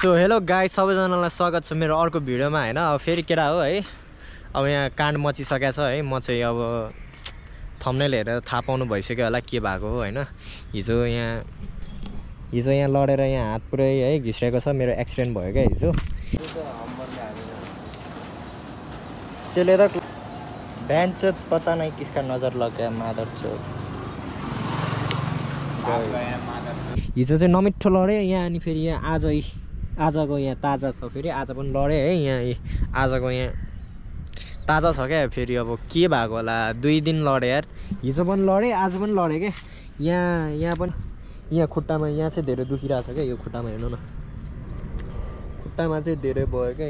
So hello guys, सबैजनालाई स्वागत छ मेरो अर्को भिडियोमा हैन। अब फेरि केटा हो है, अब यहाँ काण्ड मचिसकेको छ है। म चाहिँ अब थम्बनेल हेरेर थाहा पाउनु भइसक्यो होला के भएको हो हैन। हिजो यहाँ लडेर यहाँ हात पुरै है घिस्रेको छ। मेरो एक्सिडेन्ट भयो क्या हिजो। त्यसले त भ्यान चाहिँ पता नै किसका नजर लग गया मादर चोद। हिजो चाहिँ नमिठो लडे यहाँ, अनि फेरि यहाँ आजको यहाँ ताजा छ। फेरि आज पनि लडे है यहाँ, आजको यहाँ ताजा छ क्या। फेरि अब के भएको होला, 2 दिन लडे यार। हिजो पनि लडे, आज पनि लडे क्या। यहाँ पनि यहाँ खुट्टामा यहाँ चाहिँ धेरै दुखिरहेको छ क्या। यो खुट्टामा हेर्नु न, खुट्टामा चाहिँ धेरै भयो क्या।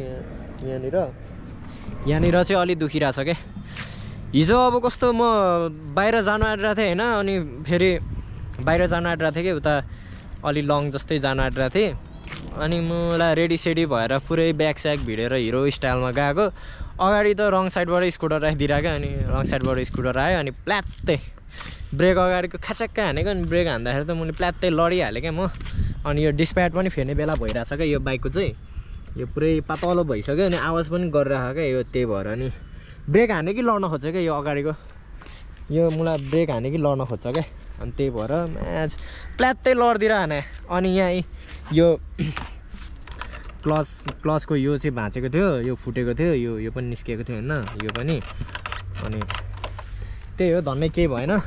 यहाँनिर चाहिँ अलि दुखिरहेको छ क्या। हिजो अब कस्तो म बाहिर जानु आँटिरहेको थिएँ होइन, अनि फेरि बाहिर जानु आँटिरहेको थिएँ कि उता अलि लङ जस्तै जानु आँटिरहेको थिएँ। अनि मलाई रेडी सेडी भएर पुरै ब्याग स्याग भिडेर हिरो स्टाइलमा गएको। अगाडि त रङ साइडबाट स्कुटर राखिदिरहेको, अनि रङ साइडबाट स्कुटर आयो, अनि प्ल्यात्तै ब्रेक अगाडिको खाचक्क हानेको। अनि ब्रेक हान्दाखेरि त मैले प्ल्यात्तै लडिहालेँ क्या म। अनि यो डिस्प्याड पनि फेर्ने बेला भइरहेछ क्या यो बाइकको चाहिँ। यो पुरै पातलो भइसक्यो, अनि आवाज पनि गरिरहेको क्या यो। त्यही भएर अनि ब्रेक हाने कि लड्न खोज्छ क्या यो अगाडिको। यो मलाई ब्रेक हाने कि लड्न खोज्छ क्या। अनि त्यही भएर म्याच प्ल्यात्तै लडिदिएर हाने। अनि यहाँ यो क्लचको यो चाहिँ भाँचेको थियो, यो फुटेको थियो, यो पनि निस्किएको थियो होइन, यो पनि। अनि त्यही हो, धन्नै केही भएन।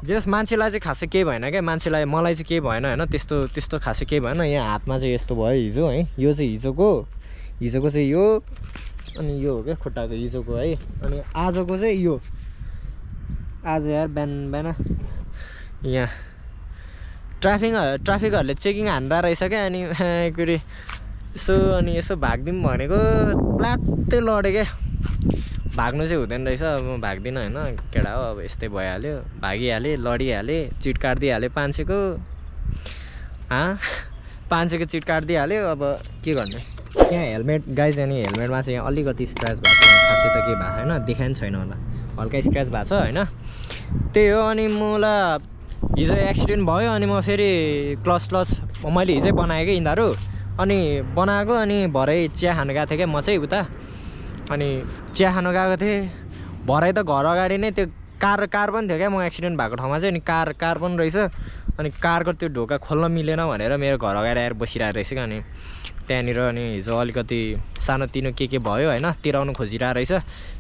जस मान्छेलाई चाहिँ खासै केही भएन क्या, मलाई चाहिँ केही भएन होइन। त्यस्तो खासै केही भएन। यहाँ हातमा चाहिँ यस्तो भयो हिजो है। यो चाहिँ हिजोको चाहिँ यो, अनि यो हो क्या खुट्टाको हिजोको है। अनि आजको चाहिँ यो, आज यार बिहान यहाँ ट्राफिकहरूले चेकिङ हान्दा रहेछ क्या। अनि यसो भाग्दिउँ भनेको प्लात्तै लड्यो क्या। भाग्नु चाहिँ हुँदैन रहेछ। म भाग्दिनँ होइन, केटा हो अब यस्तै भइहाल्यो। भागिहालेँ, लडिहालेँ, चिट काटिदिइहाल्यो 500को। 500को चिट काटिदिइहाल्यो। अब के गर्ने। यहाँ हेलमेट गाइज, अनि हेलमेटमा चाहिँ यहाँ अलिकति स्क्रच भएको छ। खासै त केही भएको छैन, देखाइ पनि छैन होला, हल्का स्क्रच भएको छ होइन। त्यही हो। अनि मलाई हिजो एक्सिडेन्ट भयो, अनि म फेरि क्लच मैले हिजै बनाएँ कि यिनीहरू। अनि बनाएको, अनि भरे चिया खानु गएको थिएँ क्या म चाहिँ उता। अनि चिया खानु गएको थिएँ, भरे त घर अगाडि नै त्यो कार पनि थियो क्या म एक्सिडेन्ट भएको ठाउँमा चाहिँ। अनि कार पनि रहेछ। अनि कारको त्यो ढोका खोल्न मिलेन भनेर मेरो घर अगाडि आएर बसिरहेको रहेछ क्या। अनि त्यहाँनिर अनि हिजो अलिकति सानोतिनो के भयो होइन, तिराउनु खोजिरहेको रहेछ।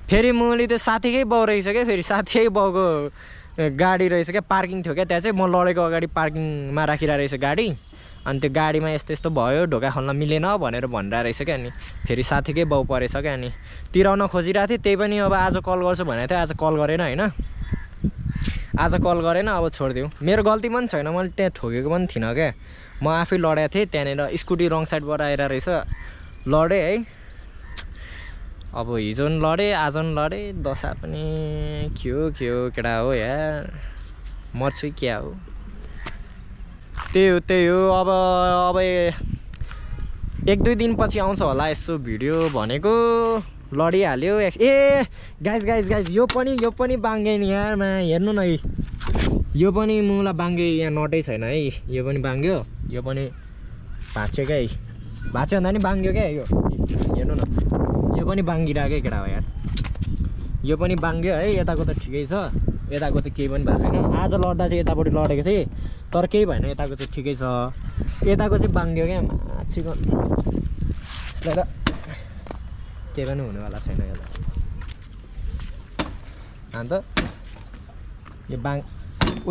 फेरि मैले त्यो साथीकै बाउ रहेछ क्या। फेरि साथीकै बाउको गाडी रहेछ क्या, पार्किङ थियो क्या त्यहाँ चाहिँ। म लडेको अगाडि पार्किङमा राखिरहेको रहेछ गाडी। अनि त्यो गाडीमा यस्तो भयो, ढोका खोल्न मिलेन भनेर भनिरहेको रहेछ क्या। अनि फेरि साथीकै बाउ परेछ क्या। अनि तिराउन खोजिरहेको थिएँ। त्यही पनि अब आज कल गर्छु भनेको थिएँ, आज कल गरेन होइन। आज कल गरेन, अब छोडिदिउँ। मेरो गल्ती पनि छैन, मैले त्यहाँ ठोकेको पनि थिइनँ क्या। म आफै लडेको थिएँ त्यहाँनिर। स्कुटी रङ साइडबाट आएर रहेछ, लडेँ है। अब हिजो पनि लडेँ, आज पनि लडेँ। दशा पनि के हो केटा हो यार, मर्छु क्या हो। त्यही हो। अब 1-2 दिनपछि आउँछ होला यसो भिडियो भनेको। लडिहाल्यो। गाइज यो पनि बाङ्गे नि यार। हेर्नु न, यो पनि मलाई बाङ्गे, यहाँ नटै छैन है। यो पनि बाङ्ग्यो, यो पनि भाँच्यो क्या। भाँच्यो भन्दा नि बाङ्ग्यो क्या। यो हेर्नु न, यो पनि बाङ्गिरहेको केटा हो यार। यो पनि बाङ्ग्यो है। यताको त ठिकै छ, यताको चाहिँ केही पनि भएको छैन। आज लड्दा चाहिँ यतापट्टि लडेको थिएँ, तर केही भएन। यताको चाहिँ ठिकै छ, यताको चाहिँ बाङ्ग्यो क्या। माछिको यसलाई त केही पनि हुनेवाला छैन यसलाई। अन्त यो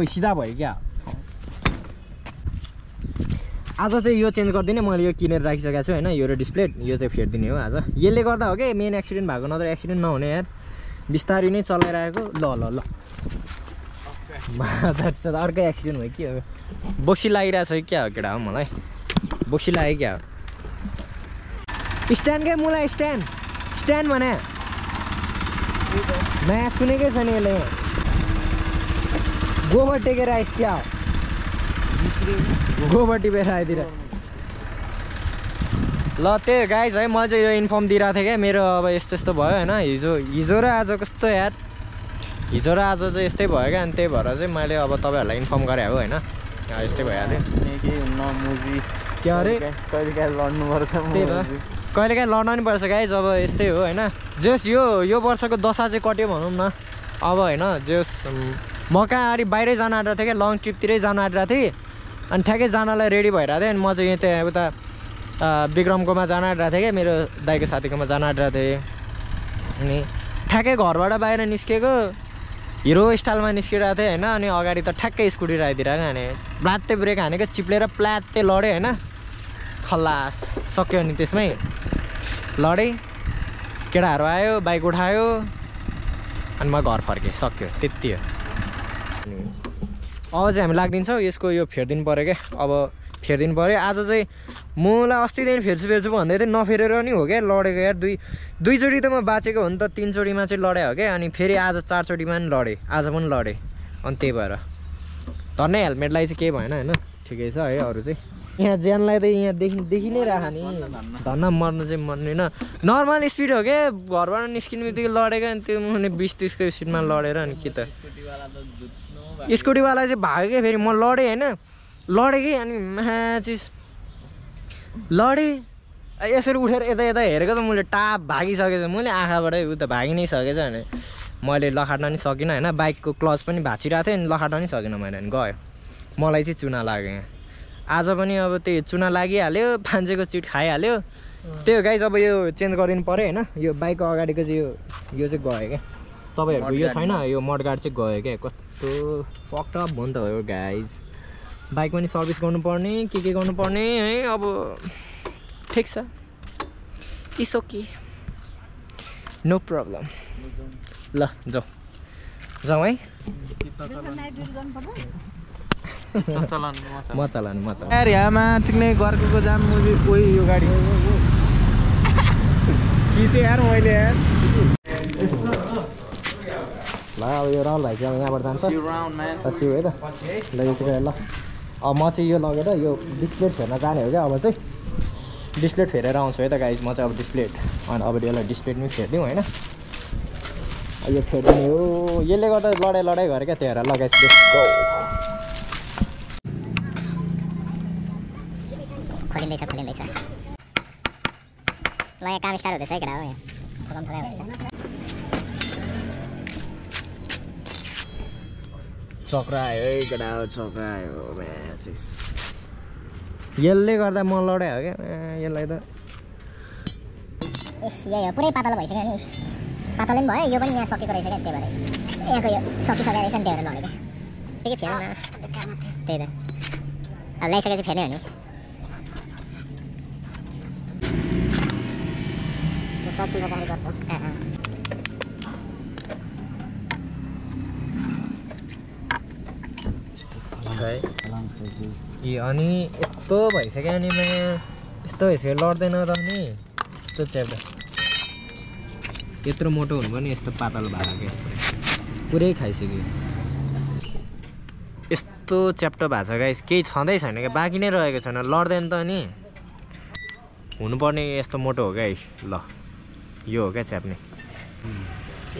सिधा भयो क्या। आज चाहिँ यो चेन्ज गरिदिने, मैले यो किनेर राखिसकेको छु होइन। यो र डिस्प्ले यो चाहिँ फेरिदिने हो आज। यसले गर्दा हो कि मेन एक्सिडेन्ट भएको, नत्र एक्सिडेन्ट नहुने यार। बिस्तारै नै चलाइरहेको। ल अर्कै एक्सिडेन्ट भयो के हो। बोक्सी लागिरहेको छ कि क्या हो केटा हो, मलाई बोक्सी लाग्यो क्या हो। स्ट्यान्ड क्या मलाई, स्ट्यान्ड भने नयाँ सुनेकै छैन यसले। गोबर टेकेर आइस क्या हो, गोबर टिपेर आइदिएर। ल त्यही गाइज है, म चाहिँ यो इन्फर्म दिइरहेको थिएँ क्या। मेरो अब यस्तो भयो होइन। हिजो र आज कस्तो यार, हिजो र आज चाहिँ यस्तै भयो क्या। अनि त्यही भएर चाहिँ मैले अब तपाईँहरूलाई इन्फर्म गरेँ हो होइन। यस्तै भइहाल्यो। के अरे कहिलेकाहीँ लड्नुपर्छ त्यही त कहिलेकाहीँ लड्न पनि पर्छ गाइज अब यस्तै हो होइन जस यो वर्षको दशा चाहिँ कट्यो भनौँ न अब होइन जस म कहाँ अरे बाहिरै जान आँटेको थिएँ क्या लङ ट्रिपतिरै जान आँटेको थिएँ अनि ठ्याक्कै जानलाई रेडी भइरहेको थिएँ अनि म चाहिँ यहाँ त्यहाँ उता विक्रमकोमा जान आँटेको थिएँ क्या मेरो दाइको साथीकोमा जान आँटेको थिएँ अनि ठ्याक्कै घरबाट बाहिर निस्केको हिरो स्टाइलमा निस्किरहेको थिएँ होइन अनि अगाडि त ठ्याक्कै स्कुटी राखिदिरहेको अनि ब्लात्ते ब्रेक हानेको चिप्लेर प्लात्ते लडेँ होइन खल्लास सक्यो अनि त्यसमै लडेँ केटाहरू आयो बाइक उठायो अनि म घर फर्केँ सक्यो त्यति हो अब चाहिँ हामी लाग्दिन्छौँ यसको यो फेरिदिनु पऱ्यो क्या अब फेरिदिनु पऱ्यो आज चाहिँ मलाई अस्तिदेखि फेर्छु भन्दै थिएँ नफेरेर नि हो क्या लडेको यार दुईचोटि त म बाँचेको हो नि त 3 चोटिमा चाहिँ लडे हो क्या अनि फेरि आज 4 चोटिमा पनि लडेँ आज पनि लडेँ अनि त्यही भएर धन्नै हेलमेटलाई चाहिँ केही भएन होइन ठिकै छ है अरू चाहिँ यहाँ ज्यानलाई त यहाँ देखि नै राख नि धन्न मर्नु चाहिँ मर्दैन नर्मल स्पिड हो क्या घरबाट निस्किने बित्तिकै लडेको अनि त्यो मुनि 20-30 को स्पिडमा लडेर अनि के त स्कुटीवाला चाहिँ भाग्यो क्या फेरि म लडेँ होइन लडेँ कि अनि चिज लडेँ यसरी उठेर यता हेरेको त मैले टाप भागिसकेछ मैले आँखाबाटै उ त भागि नै सकेछ अनि मैले लखाट्न नि सकिनँ होइन बाइकको क्लच पनि भाँचिरहेको थिएँ अनि लखाट्न नि सकिनँ मैले अनि गयो मलाई चाहिँ चुना लाग्यो यहाँ आज पनि अब त्यही चुना लागिहाल्यो पान्छेको चिट खाइहाल्यो त्यही हो गाइज अब यो चेन्ज गरिदिनु पऱ्यो होइन यो बाइकको अगाडिको चाहिँ यो चाहिँ गयो क्या तपाईँहरूको यो छैन यो मडगार्ड चाहिँ गयो क्या कस्तो फक्टअप भयो नि त हो गाइज बाइक पनि सर्भिस गर्नुपर्ने के गर्नुपर्ने है अब ठिक छ इट्स ओके नो प्रब्लम ल जाउँ है म चलानु यार यहाँमा चिक्ने गर्को जाम मुभी कोही यो गाडी खिचेँ यार मैले यार ल अब यो राहुल भाइ चाहिँ अब यहाँबाट जान्छ सिउ है त ल यो चाहिँ ल अब म चाहिँ यो लगेर यो डिस्प्ले फेर्न जाने हो क्या अब चाहिँ डिस्प्ले फेरेर आउँछु है त गाइज म चाहिँ अब डिस्प्ले अनि अब यसलाई डिस्प्ले पनि फेरिदिउँ होइन यो फेरिदिने हो यसले गर्दा लडाइ गरेँ क्या त्यही भएर लगाइस खोलिँदैछ ल यहाँ काम स्टार्ट हुँदैछ है केटा हो यहाँ चक्रा आयो है केटा हो चक्रा आयो म्याचिस यसले गर्दा म लडाइ हो क्या यसलाई त यही हो पुरै पातलो भइसक्यो नि पातलो पनि भयो यो पनि यहाँ सकेको रहेछ क्या त्यही भएर यहाँको यो सकिसकेको रहेछ नि त्यही भएर लडेको त्यही फेर्नु न त्यही त अब ल्याइसकेपछि फेर्ने हो नि सकिन्छ गर्छ ए अनि यस्तो भइसक्यो अनि यस्तो भइसक्यो लड्दैन त नि यस्तो च्याप्टा यत्रो मोटो हुनु पनि यस्तो पातलो भएको क्या पुरै खाइसक्यो यस्तो च्याप्टो भएको छ गाइस केही छँदै छैन क्या बाँकी नै रहेको छैन लड्दैन त नि हुनुपर्ने यस्तो मोटो हो क्या ल यो हो क्या च्याप्ने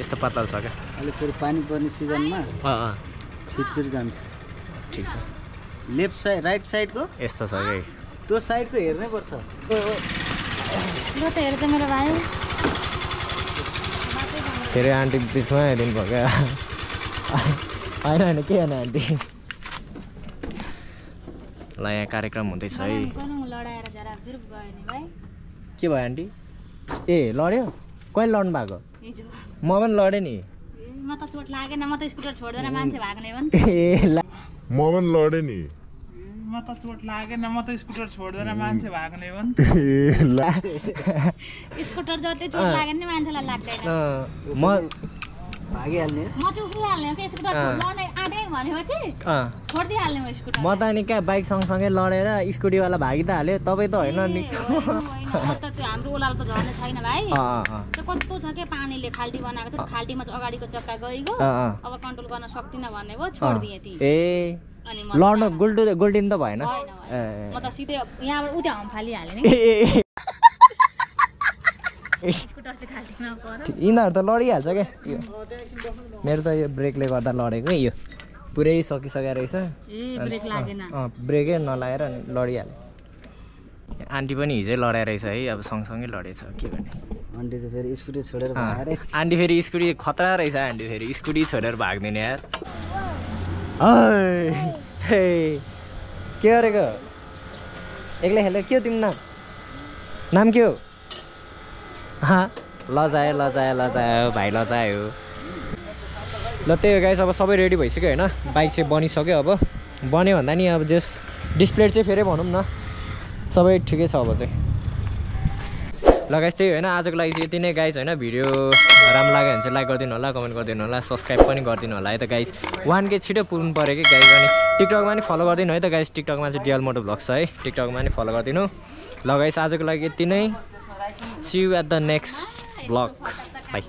यस्तो पातलो छ क्या अहिले फेरि पानी पर्ने सिजनमा छिटछिट जान्छ ठिक छ लेफ्ट साइड राइट साइडको यस्तो छ क्या त्यो साइडको हेर्नै पर्छ मेरो भाइ धेरै आन्टी बिचमा हेरिदिनु भयो क्या होइन के होइन आन्टी ल यहाँ कार्यक्रम हुँदैछ है के भयो आन्टी ए लड्यो कहिले लड्नु भएको म पनि लडेँ नि म त चोट लागेन म त स्कुटर छोड्दैन मान्छे भाग्ने हो नि ए म पनि लडेँ नि म त चोट लागेन म त स्कुटर छोड्दैन मान्छे भाग्ने हो नि स्कुटर जति चोट लाग्यो नि मान्छेलाई लाग्दैन म भागिहाल्ने म चाहिँ उफ्रिहाल्ने हो कि स्कुटर लड्ने आँटे भनेपछि छोडिदिइहाल्ने हो स्कुटर म त अनि क्या बाइक सँगसँगै लडेर स्कुटीवाला भागि त हाल्यो तपाईँ त होइन नि त त्यो हाम्रो ओह्रालो त झर्ने छैन भाइ त्यो कस्तो छ के पानीले खाल्टी बनाएको छ खाल्टीमा चाहिँ अगाडिको चक्का गइगयो अब कन्ट्रोल गर्न सक्दिनँ भन्ने भयो छोडिदिएँ ती ए अनि लड्नु गोल्डिन त भएन म त सिधै यहाँबाट उता हम फालिहालेँ नि स्कुटर चाहिँ खाल्टीमा पर्यो यिनीहरू त लडिहाल्छ क्या मेरो त यो ब्रेकले गर्दा लडेको यो पुरै सकिसकेको रहेछ ए ब्रेक लागेन ब्रेकै नलाएर अनि लडिहाल्यो आन्टी पनि हिजै लडाएर रहेछ है अब सँगसँगै लडेछ के गर्ने आन्टी त फेरि स्कुटी छोडेर भागेर आन्टी फेरि स्कुटी खतरा रहेछ आन्टी फेरि स्कुटी छोडेर भाग्दैन यार हे के गरेको एक्लै खेल्यो के हो तिम्रो नाम के हो लजायो भाइ लजायो ल त्यही हो गाइस अब सबै रेडी भइसक्यो होइन बाइक चाहिँ बनिसक्यो अब बन्यो भन्दा नि अब जस्ट डिस्प्ले चाहिँ फेरि भनौँ न सबै ठिकै छ अब चाहिँ ल गाइस त्यही होइन आजको लागि चाहिँ यति नै गाइस होइन भिडियो राम्रो लाग्यो भने चाहिँ लाइक गरिदिनु होला कमेन्ट गरिदिनु होला सब्सक्राइब पनि गरिदिनु होला है त गाइस 1K छिटो पुग्नु पऱ्यो कि गाइस अनि टिकटकमा पनि फलो गरिदिनु है त गाइस टिकटकमा चाहिँ डिएल मोटो भ्लग्स छ है टिकटकमा पनि फलो गरिदिनु ल गाइस आजको लागि यति नै see you at the next vlog by